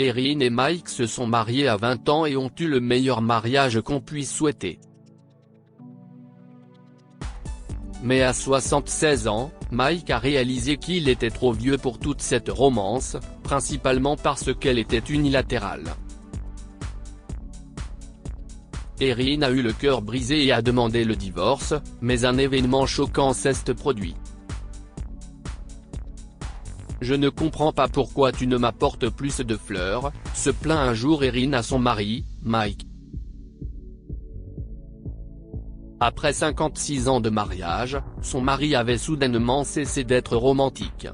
Erin et Mike se sont mariés à 20 ans et ont eu le meilleur mariage qu'on puisse souhaiter. Mais à 76 ans, Mike a réalisé qu'il était trop vieux pour toute cette romance, principalement parce qu'elle était unilatérale. Erin a eu le cœur brisé et a demandé le divorce, mais un événement choquant s'est produit. « Je ne comprends pas pourquoi tu ne m'apportes plus de fleurs », se plaint un jour Erin à son mari, Mike. Après 56 ans de mariage, son mari avait soudainement cessé d'être romantique.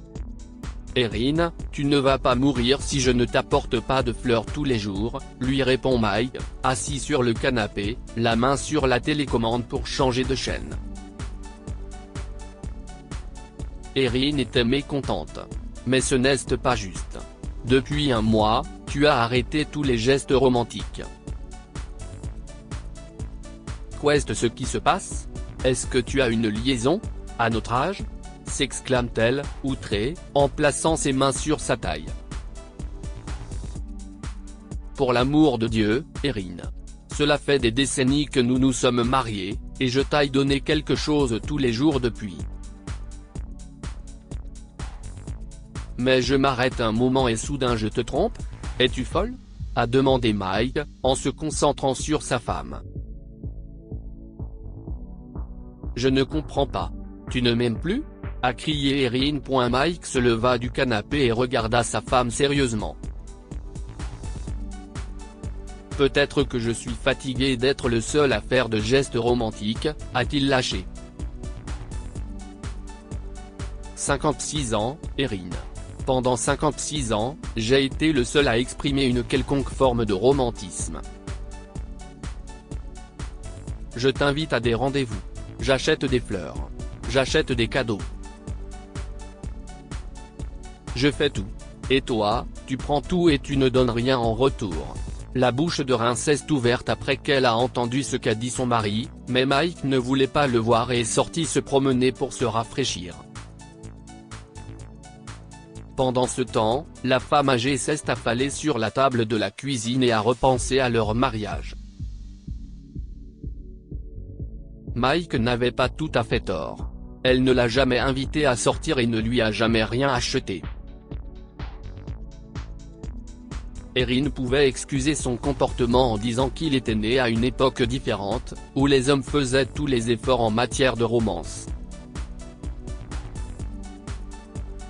« Erin, tu ne vas pas mourir si je ne t'apporte pas de fleurs tous les jours », lui répond Mike, assis sur le canapé, la main sur la télécommande pour changer de chaîne. Erin était mécontente. « Mais ce n'est pas juste. Depuis un mois, tu as arrêté tous les gestes romantiques. Qu'est-ce ce qui se passe? Est-ce que tu as une liaison? À notre âge ?» s'exclame-t-elle, outrée, en plaçant ses mains sur sa taille. Pour l'amour de Dieu, Erin. Cela fait des décennies que nous nous sommes mariés, et je t'ai donné quelque chose tous les jours depuis. Mais je m'arrête un moment et soudain je te trompe? Es-tu folle? A demandé Mike, en se concentrant sur sa femme. Je ne comprends pas. Tu ne m'aimes plus? A crié Erin. Mike se leva du canapé et regarda sa femme sérieusement. Peut-être que je suis fatigué d'être le seul à faire de gestes romantiques, a-t-il lâché. 56 ans, Erin. Pendant 56 ans, j'ai été le seul à exprimer une quelconque forme de romantisme. Je t'invite à des rendez-vous. J'achète des fleurs. J'achète des cadeaux. Je fais tout. Et toi, tu prends tout et tu ne donnes rien en retour. La bouche de Erin s'est ouverte après qu'elle a entendu ce qu'a dit son mari, mais Mike ne voulait pas le voir et est sorti se promener pour se rafraîchir. Pendant ce temps, la femme âgée s'est affalée sur la table de la cuisine et a repensé à leur mariage. Mike n'avait pas tout à fait tort. Elle ne l'a jamais invité à sortir et ne lui a jamais rien acheté. Erin pouvait excuser son comportement en disant qu'il était né à une époque différente, où les hommes faisaient tous les efforts en matière de romance.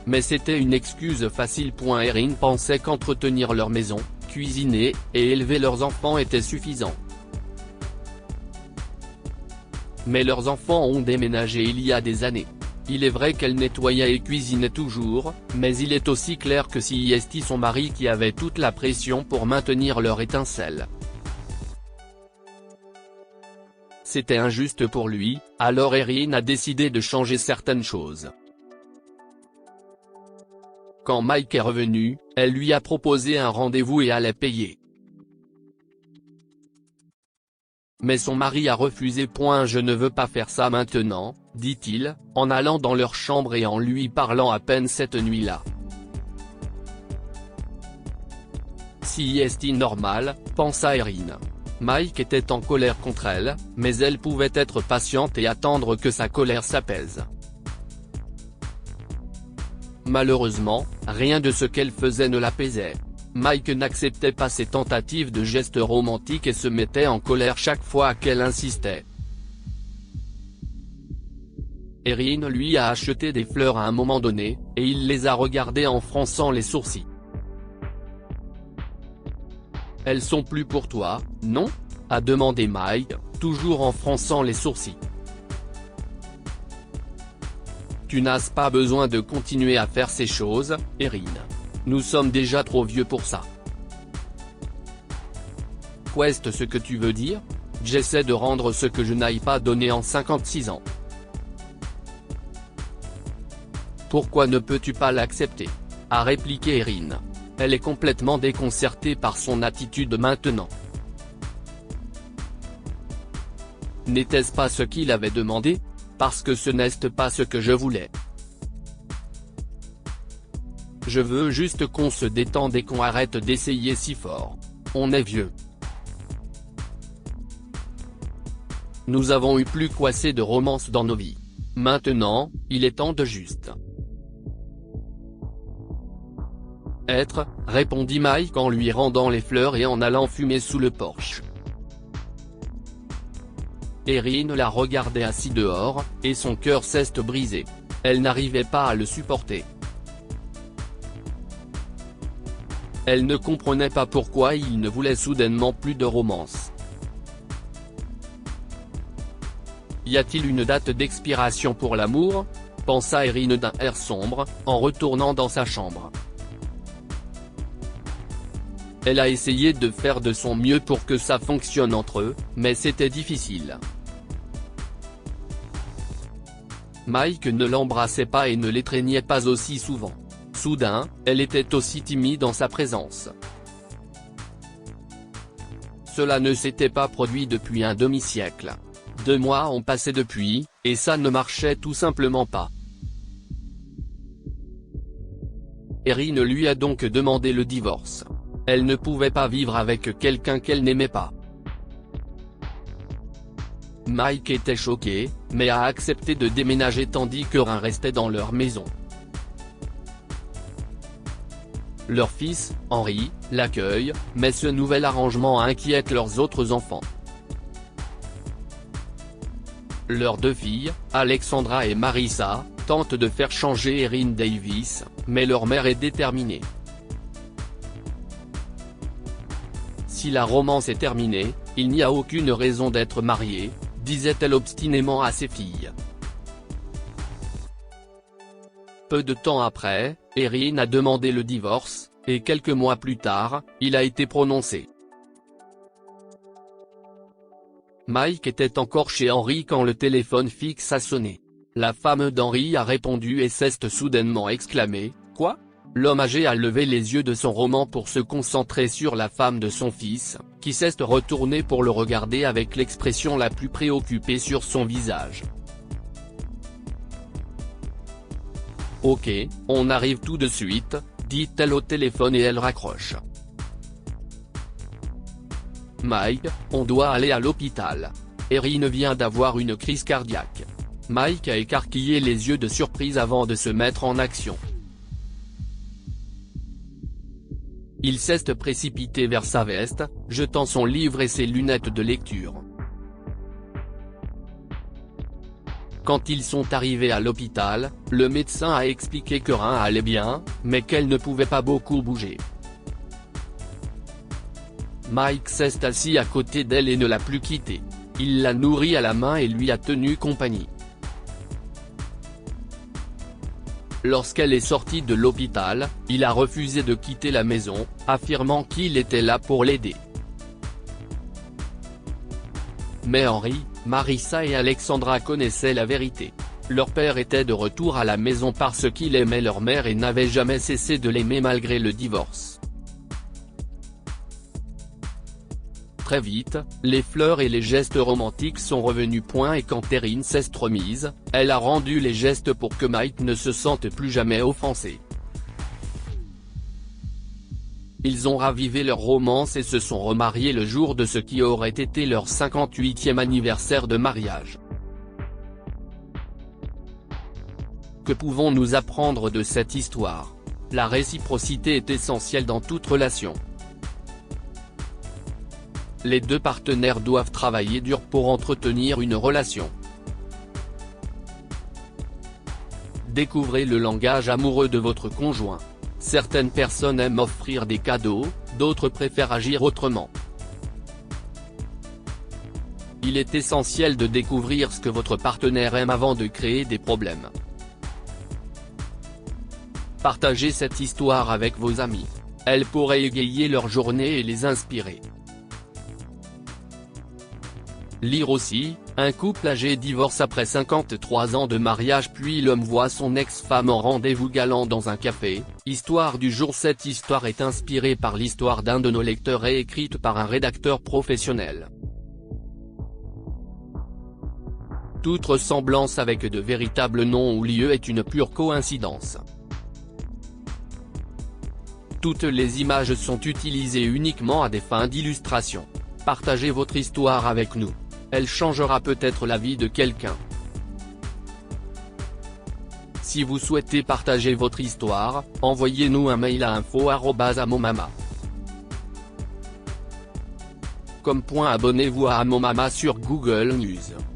Mais c'était une excuse facile. Erin pensait qu'entretenir leur maison, cuisiner, et élever leurs enfants était suffisant. Mais leurs enfants ont déménagé il y a des années. Il est vrai qu'elle nettoyait et cuisinait toujours, mais il est aussi clair que c'était son mari qui avait toute la pression pour maintenir leur étincelle. C'était injuste pour lui, alors Erin a décidé de changer certaines choses. Quand Mike est revenu, elle lui a proposé un rendez-vous et allait payer. Mais son mari a refusé. Je ne veux pas faire ça maintenant, dit-il, en allant dans leur chambre et en lui parlant à peine cette nuit-là. Si est normal, pensa Erin. Mike était en colère contre elle, mais elle pouvait être patiente et attendre que sa colère s'apaise. Malheureusement, rien de ce qu'elle faisait ne l'apaisait. Mike n'acceptait pas ses tentatives de gestes romantiques et se mettait en colère chaque fois qu'elle insistait. Erin lui a acheté des fleurs à un moment donné, et il les a regardées en fronçant les sourcils. « Elles sont plus pour toi, non ?» a demandé Mike, toujours en fronçant les sourcils. « Tu n'as pas besoin de continuer à faire ces choses, Erin. Nous sommes déjà trop vieux pour ça. » Qu'est-ce ce que tu veux dire? J'essaie de rendre ce que je n'ai pas donné en 56 ans. Pourquoi ne peux-tu pas l'accepter? A répliqué Erin. Elle est complètement déconcertée par son attitude maintenant. N'était-ce pas ce qu'il avait demandé? Parce que ce n'est pas ce que je voulais. Je veux juste qu'on se détende et qu'on arrête d'essayer si fort. On est vieux. Nous avons eu plus qu'assez de romances dans nos vies. Maintenant, il est temps de juste être, répondit Mike en lui rendant les fleurs et en allant fumer sous le porche. Erin la regardait assis dehors, et son cœur s'est brisé. Elle n'arrivait pas à le supporter. Elle ne comprenait pas pourquoi il ne voulait soudainement plus de romance. Y a-t-il une date d'expiration pour l'amour ? Pensa Erin d'un air sombre, en retournant dans sa chambre. Elle a essayé de faire de son mieux pour que ça fonctionne entre eux, mais c'était difficile. Mike ne l'embrassait pas et ne l'étreignait pas aussi souvent. Soudain, elle était aussi timide en sa présence. Cela ne s'était pas produit depuis un demi-siècle. 2 mois ont passé depuis, et ça ne marchait tout simplement pas. Erin lui a donc demandé le divorce. Elle ne pouvait pas vivre avec quelqu'un qu'elle n'aimait pas. Mike était choqué, mais a accepté de déménager tandis qu'Erin restait dans leur maison. Leur fils, Henry, l'accueille, mais ce nouvel arrangement inquiète leurs autres enfants. Leurs 2 filles, Alexandra et Marissa, tentent de faire changer Erin Davis, mais leur mère est déterminée. Si la romance est terminée, il n'y a aucune raison d'être mariée, disait-elle obstinément à ses filles. Peu de temps après, Erin a demandé le divorce, et quelques mois plus tard, il a été prononcé. Mike était encore chez Henry quand le téléphone fixe a sonné. La femme d'Henry a répondu et s'est soudainement exclamé « Quoi ?» L'homme âgé a levé les yeux de son roman pour se concentrer sur la femme de son fils, qui s'est retourné pour le regarder avec l'expression la plus préoccupée sur son visage. « Ok, on arrive tout de suite », dit-elle au téléphone et elle raccroche. « Mike, on doit aller à l'hôpital. Erin vient d'avoir une crise cardiaque. » Mike a écarquillé les yeux de surprise avant de se mettre en action. Il s'est précipité vers sa veste, jetant son livre et ses lunettes de lecture. Quand ils sont arrivés à l'hôpital, le médecin a expliqué qu'Erin allait bien, mais qu'elle ne pouvait pas beaucoup bouger. Mike s'est assis à côté d'elle et ne l'a plus quittée. Il l'a nourrie à la main et lui a tenu compagnie. Lorsqu'elle est sortie de l'hôpital, il a refusé de quitter la maison, affirmant qu'il était là pour l'aider. Mais Henry, Marissa et Alexandra connaissaient la vérité. Leur père était de retour à la maison parce qu'il aimait leur mère et n'avait jamais cessé de l'aimer malgré le divorce. Très vite, les fleurs et les gestes romantiques sont revenus. Et quand Erin s'est remise, elle a rendu les gestes pour que Mike ne se sente plus jamais offensé. Ils ont ravivé leur romance et se sont remariés le jour de ce qui aurait été leur 58e anniversaire de mariage. Que pouvons-nous apprendre de cette histoire ? La réciprocité est essentielle dans toute relation. Les 2 partenaires doivent travailler dur pour entretenir une relation. Découvrez le langage amoureux de votre conjoint. Certaines personnes aiment offrir des cadeaux, d'autres préfèrent agir autrement. Il est essentiel de découvrir ce que votre partenaire aime avant de créer des problèmes. Partagez cette histoire avec vos amis. Elle pourrait égayer leur journée et les inspirer. Lire aussi, un couple âgé divorce après 53 ans de mariage puis l'homme voit son ex-femme en rendez-vous galant dans un café. Histoire du jour. Cette histoire est inspirée par l'histoire d'un de nos lecteurs et écrite par un rédacteur professionnel. Toute ressemblance avec de véritables noms ou lieux est une pure coïncidence. Toutes les images sont utilisées uniquement à des fins d'illustration. Partagez votre histoire avec nous. Elle changera peut-être la vie de quelqu'un. Si vous souhaitez partager votre histoire, envoyez-nous un mail à info@amomama.com. Abonnez-vous à Amomama sur Google News.